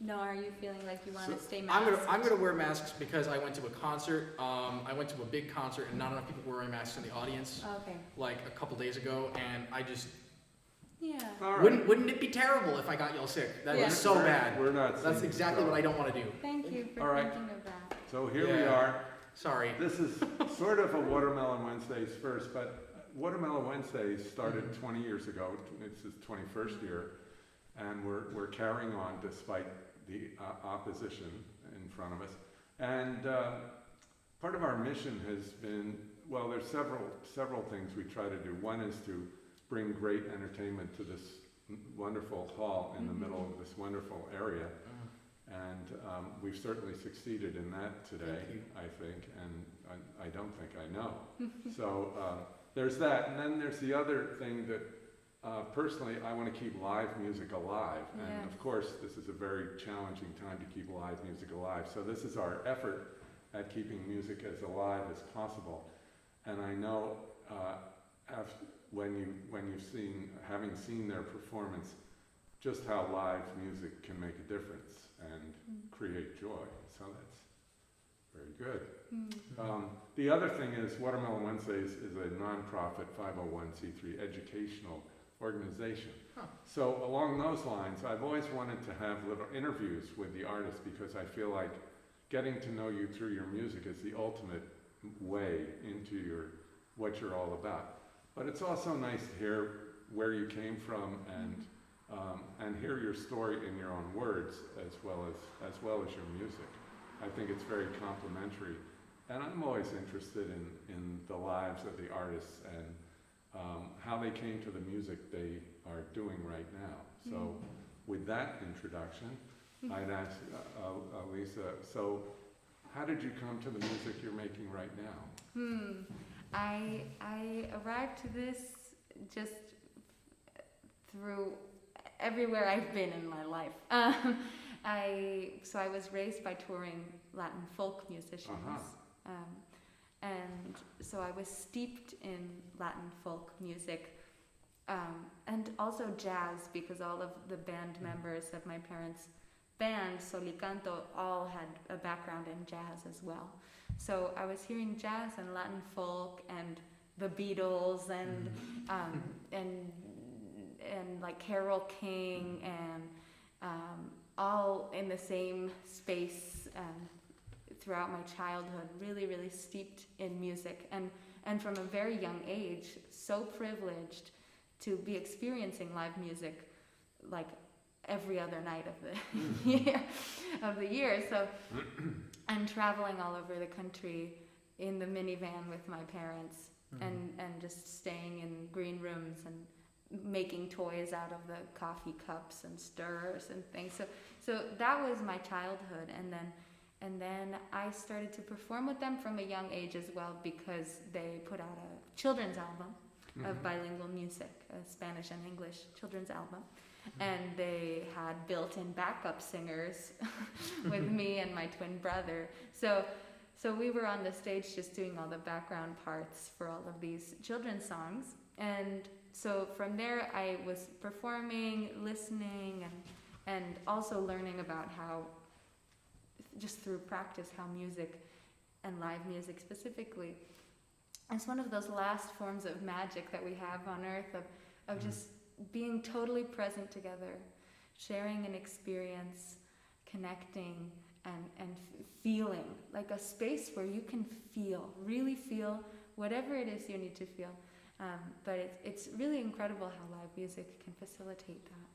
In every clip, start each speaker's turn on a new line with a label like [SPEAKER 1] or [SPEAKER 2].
[SPEAKER 1] No, are you feeling like you want
[SPEAKER 2] So
[SPEAKER 1] to stay masked?
[SPEAKER 2] I'm gonna wear masks because I went to a concert. I went to a big concert and not enough people were wearing masks in the audience.
[SPEAKER 1] Okay.
[SPEAKER 2] Like a couple days ago, and I just
[SPEAKER 1] Yeah.
[SPEAKER 3] All right.
[SPEAKER 2] wouldn't it be terrible if I got y'all sick? That
[SPEAKER 1] Yeah.
[SPEAKER 2] is so bad.
[SPEAKER 3] We're not.
[SPEAKER 2] That's
[SPEAKER 3] seeing
[SPEAKER 2] exactly what I don't want to do.
[SPEAKER 1] Thank you for
[SPEAKER 3] All right.
[SPEAKER 1] thinking of that.
[SPEAKER 3] So here we
[SPEAKER 2] Yeah.
[SPEAKER 3] are.
[SPEAKER 2] Sorry.
[SPEAKER 3] This is sort of a Watermelon Wednesdays first, but Watermelon Wednesdays started 20 years ago. It's his 21st year, and we're carrying on despite the opposition in front of us. And part of our mission has been, well, there's several things we try to do. One is to bring great entertainment to this wonderful hall in the middle of this wonderful area. And we've certainly succeeded in that today,
[SPEAKER 2] Thank you.
[SPEAKER 3] I think, and I don't think I know. So there's that, and then there's the other thing that personally I want to keep live music alive. And
[SPEAKER 1] Yes.
[SPEAKER 3] of course, this is a very challenging time to keep live music alive. So this is our effort at keeping music as alive as possible. And I know having seen their performance, just how live music can make a difference and create joy. So that's very good. The other thing is Watermelon Wednesdays is a nonprofit 501c3 educational organization.
[SPEAKER 2] Huh.
[SPEAKER 3] So along those lines, I've always wanted to have little interviews with the artists because I feel like getting to know you through your music is the ultimate way into what you're all about. But it's also nice to hear where you came from and hear your story in your own words as well as your music. I think it's very complimentary, and I'm always interested in the lives of the artists and how they came to the music they are doing right now. So with that introduction, I'd ask Lisa, so how did you come to the music you're making right now?
[SPEAKER 1] I arrived to this just through everywhere I've been in my life. I was raised by touring Latin folk musicians, and so I was steeped in Latin folk music, and also jazz, because all of the band members of my parents' band, Solicanto, all had a background in jazz as well. So I was hearing jazz and Latin folk and the Beatles and like Carole King and all in the same space throughout my childhood, really, really steeped in music. And from a very young age, so privileged to be experiencing live music like every other night of the year. So, and traveling all over the country in the minivan with my parents and just staying in green rooms and making toys out of the coffee cups and stirrers and things. So that was my childhood, and then I started to perform with them from a young age as well, because they put out a children's album of bilingual music, a Spanish and English children's album, and they had built-in backup singers with me and my twin brother. So we were on the stage just doing all the background parts for all of these children's songs, and so from there I was performing, listening, and also learning about how, just through practice, how music and live music specifically, it's one of those last forms of magic that we have on earth, of just being totally present together, sharing an experience, connecting, and feeling, like a space where you can really feel whatever it is you need to feel. But it's really incredible how live music can facilitate that.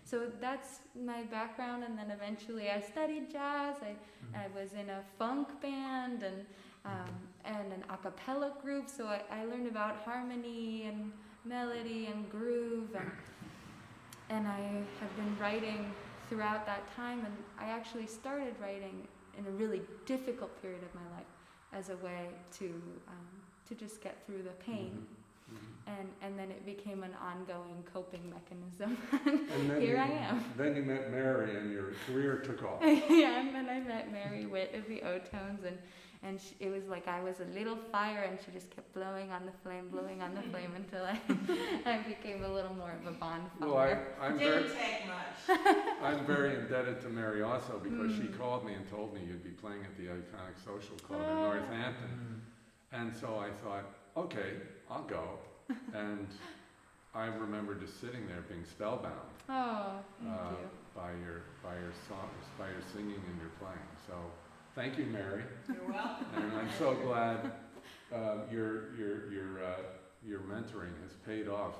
[SPEAKER 1] So that's my background, and then eventually I studied jazz. I was in a funk band and an a cappella group, so I learned about harmony and melody and groove, and I have been writing throughout that time, and I actually started writing in a really difficult period of my life as a way to just get through the pain. And then it became an ongoing coping mechanism. And then here I am.
[SPEAKER 3] Then you met Mary and your career took off.
[SPEAKER 1] Yeah, and then I met Mary Witt of the O-Tones, and it was like I was a little fire, and she just kept blowing on the flame until I became a little more of a bonfire.
[SPEAKER 3] Well, I'm very...
[SPEAKER 4] Didn't take much.
[SPEAKER 3] I'm very indebted to Mary also because she called me and told me you'd be playing at the Iconic Social Club in Northampton. And so I thought, okay, I'll go. And I remember just sitting there being spellbound
[SPEAKER 1] Oh, thank you.
[SPEAKER 3] by your songs, by your singing and your playing. So thank you, Mary.
[SPEAKER 4] You're welcome.
[SPEAKER 3] And I'm so glad your mentoring has paid off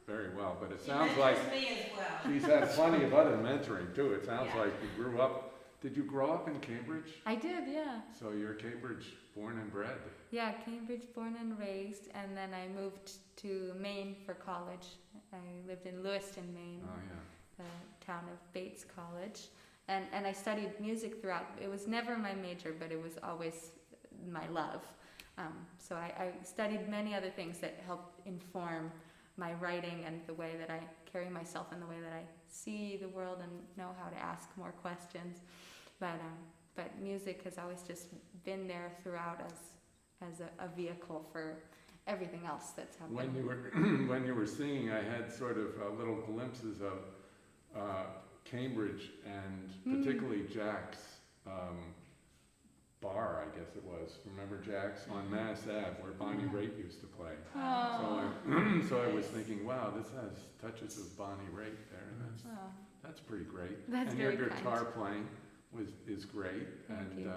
[SPEAKER 3] very well. But it sounds like
[SPEAKER 4] me as well.
[SPEAKER 3] she's had plenty of other mentoring too. It sounds
[SPEAKER 4] Yeah.
[SPEAKER 3] like you grew up. Did you grow up in Cambridge?
[SPEAKER 1] I did, yeah.
[SPEAKER 3] So you're Cambridge born and bred.
[SPEAKER 1] Yeah, Cambridge born and raised, and then I moved to Maine for college. I lived in Lewiston, Maine,
[SPEAKER 3] Oh yeah.
[SPEAKER 1] the town of Bates College, and I studied music throughout. It was never my major, but it was always my love. So I studied many other things that helped inform my writing and the way that I carry myself and the way that I see the world and know how to ask more questions. But music has always just been there throughout as a vehicle for everything else that's happened.
[SPEAKER 3] When you were singing, I had sort of little glimpses of Cambridge and particularly Jack's bar, I guess it was. Remember Jack's on Mass Ave, where Bonnie Raitt used to play.
[SPEAKER 1] Oh.
[SPEAKER 3] So I was thinking, wow, this has touches of Bonnie Raitt there.
[SPEAKER 1] Oh,
[SPEAKER 3] That's pretty great.
[SPEAKER 1] That's
[SPEAKER 3] and
[SPEAKER 1] very
[SPEAKER 3] your
[SPEAKER 1] kind.
[SPEAKER 3] guitar playing is great,
[SPEAKER 1] Thank
[SPEAKER 3] and
[SPEAKER 1] you.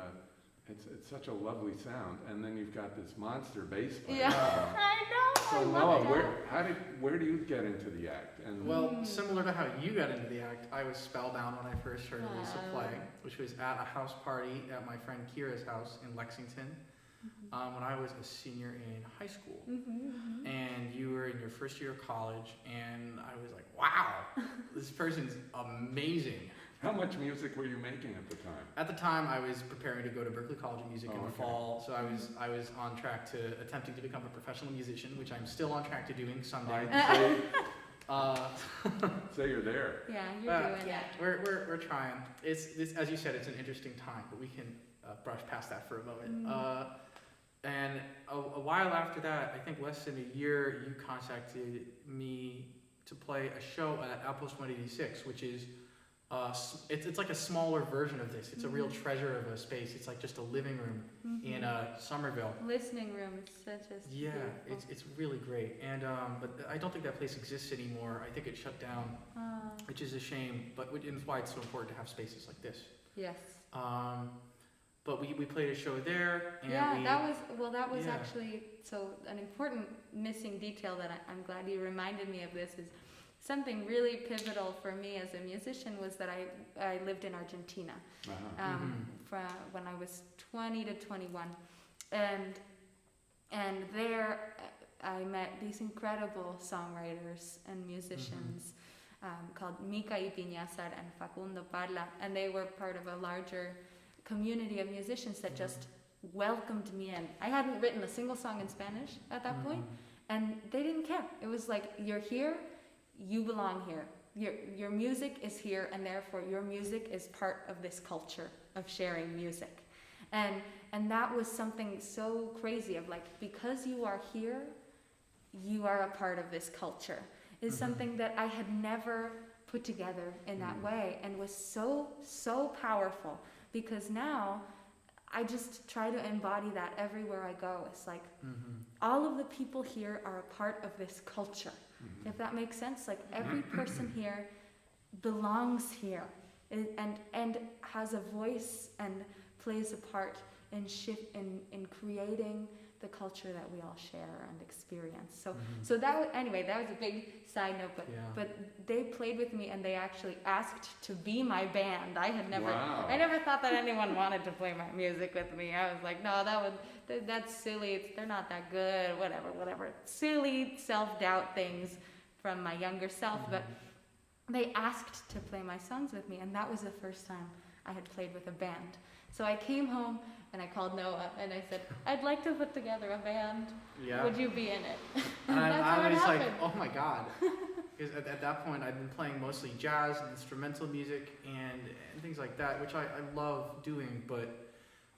[SPEAKER 3] it's such a lovely sound. And then you've got this monster bass player.
[SPEAKER 1] yeah, I know.
[SPEAKER 3] So
[SPEAKER 1] I
[SPEAKER 3] Noah,
[SPEAKER 1] love that.
[SPEAKER 3] where do you get into the act? And
[SPEAKER 2] Well, similar to how you got into the act, I was spellbound when I first heard Lisa play, which was at a house party at my friend Kira's house in Lexington when I was a senior in high school. And you were in your first year of college, and I was like, wow, this person's amazing.
[SPEAKER 3] how much music were you making at the time?
[SPEAKER 2] At the time, I was preparing to go to Berklee College of Music in the
[SPEAKER 3] okay.
[SPEAKER 2] fall, so I was on track to attempting to become a professional musician, which I'm still on track to doing someday.
[SPEAKER 3] Say you're there.
[SPEAKER 1] Yeah, you're doing
[SPEAKER 4] Yeah.
[SPEAKER 1] it.
[SPEAKER 2] We're trying. It's this, as you said, it's an interesting time, but we can brush past that for a moment. And a while after that, I think less than a year, you contacted me to play a show at Outpost 186, which is it's like a smaller version of this. It's a real treasure of a space. It's like just a living room in Somerville.
[SPEAKER 1] Listening room is such a
[SPEAKER 2] Yeah,
[SPEAKER 1] beautiful.
[SPEAKER 2] it's really great. And but I don't think that place exists anymore. I think it shut down, which is a shame. But it's why it's so important to have spaces like this.
[SPEAKER 1] Yes.
[SPEAKER 2] But we played a show there, and
[SPEAKER 1] Yeah,
[SPEAKER 2] we,
[SPEAKER 1] that was
[SPEAKER 2] Yeah.
[SPEAKER 1] actually so an important missing detail that I'm glad you reminded me of. This is something really pivotal for me as a musician was that I lived in Argentina from when I was 20 to 21, and there I met these incredible songwriters and musicians called Mica Ipiñazar and Facundo Parla, and they were part of a larger community of musicians that just welcomed me in. I hadn't written a single song in Spanish at that point, and they didn't care. It was like, you're here, you belong here. Your music is here, and therefore your music is part of this culture of sharing music. And that was something so crazy of like, because you are here, you are a part of this culture. Is something that I had never put together in that way, and was so powerful. Because now I just try to embody that everywhere I go. It's like all of the people here are a part of this culture, if that makes sense. Like every person here belongs here and has a voice and plays a part in creating the culture that we all share and experience. So that was, anyway, that was a big side note, but they played with me and they actually asked to be my band. I never thought that anyone wanted to play my music with me. I was like, no, that's silly. They're not that good, whatever. Silly self-doubt things from my younger self, but they asked to play my songs with me, and that was the first time I had played with a band. So I came home and I called Noah and I said, I'd like to put together a band.
[SPEAKER 2] Yeah.
[SPEAKER 1] Would you be in it?
[SPEAKER 2] And
[SPEAKER 1] That's how
[SPEAKER 2] I
[SPEAKER 1] it
[SPEAKER 2] was like,
[SPEAKER 1] happened.
[SPEAKER 2] oh my god. Because at that point, I'd been playing mostly jazz and instrumental music and things like that, which I love doing. But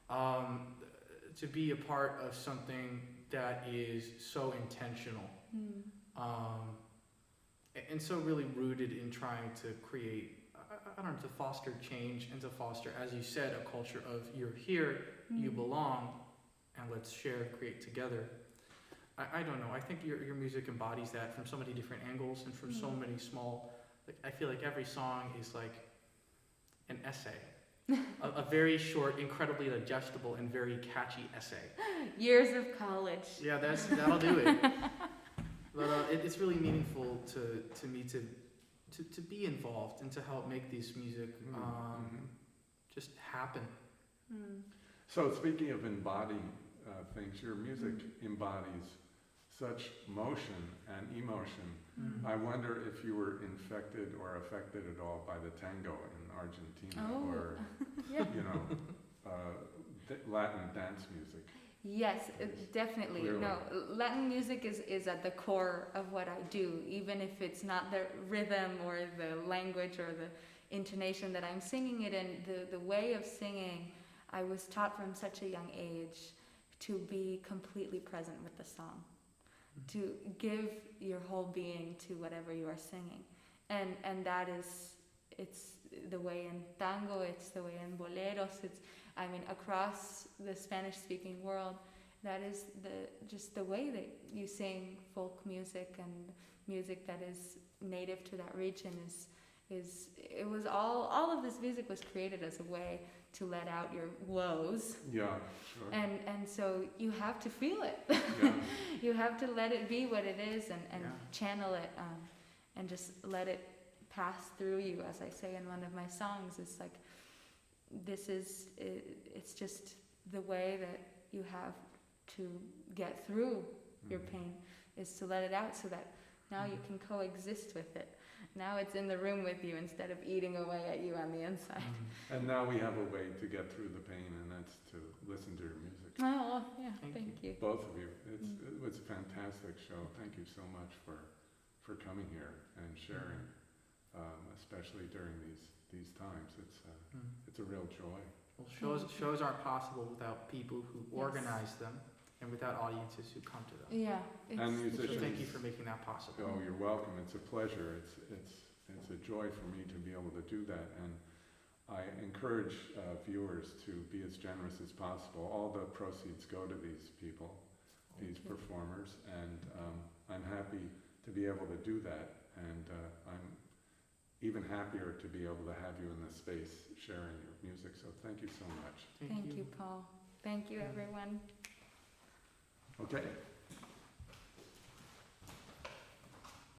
[SPEAKER 2] to be a part of something that is so intentional and so really rooted in trying to create, I don't know, to foster change and to foster, as you said, a culture of you're here, you belong, and let's share, create together. I don't know. I think your music embodies that from so many different angles and from so many small. Like, I feel like every song is like an essay, a very short, incredibly digestible, and very catchy essay.
[SPEAKER 1] Years of college.
[SPEAKER 2] Yeah, that'll do it. But it's really meaningful to me to be involved and to help make this music just happen.
[SPEAKER 3] So speaking of embodying things, your music embodies such motion and emotion. I wonder if you were infected or affected at all by the tango in Argentina or,
[SPEAKER 1] Yeah.
[SPEAKER 3] you know, Latin dance music.
[SPEAKER 1] Yes, definitely.
[SPEAKER 3] Clearly.
[SPEAKER 1] No, Latin music is at the core of what I do, even if it's not the rhythm or the language or the intonation that I'm singing it in. The way of singing, I was taught from such a young age to be completely present with the song, to give your whole being to whatever you are singing. And that is, it's the way in tango, it's the way in boleros, I mean, across the Spanish-speaking world, that is just the way that you sing folk music and music that is native to that region it was all of this music was created as a way to let out your woes.
[SPEAKER 3] Yeah, sure.
[SPEAKER 1] And so you have to feel it.
[SPEAKER 3] Yeah.
[SPEAKER 1] You have to let it be what it is and channel it and just let it pass through you. As I say in one of my songs, it's like, it's just the way that you have to get through your pain, is to let it out so that now you can coexist with it. Now it's in the room with you instead of eating away at you on the inside.
[SPEAKER 3] And now we have a way to get through the pain, and that's to listen to your music.
[SPEAKER 1] Oh, yeah, thank you.
[SPEAKER 3] Both of you. It was a fantastic show. Thank you so much for coming here and sharing, especially during these times. It's a real joy.
[SPEAKER 2] Well, shows aren't possible without people who organize them and without audiences who come to them.
[SPEAKER 1] Yeah.
[SPEAKER 3] And
[SPEAKER 2] So
[SPEAKER 3] musicians.
[SPEAKER 2] thank you for making that possible.
[SPEAKER 3] Oh, you're welcome. It's a pleasure. It's a joy for me to be able to do that. And I encourage viewers to be as generous as possible. All the proceeds go to these people, these performers, and I'm happy to be able to do that. And I'm even happier to be able to have you in this space sharing your music. So thank you so much.
[SPEAKER 1] Thank you, Paul. Thank you, everyone.
[SPEAKER 3] Okay.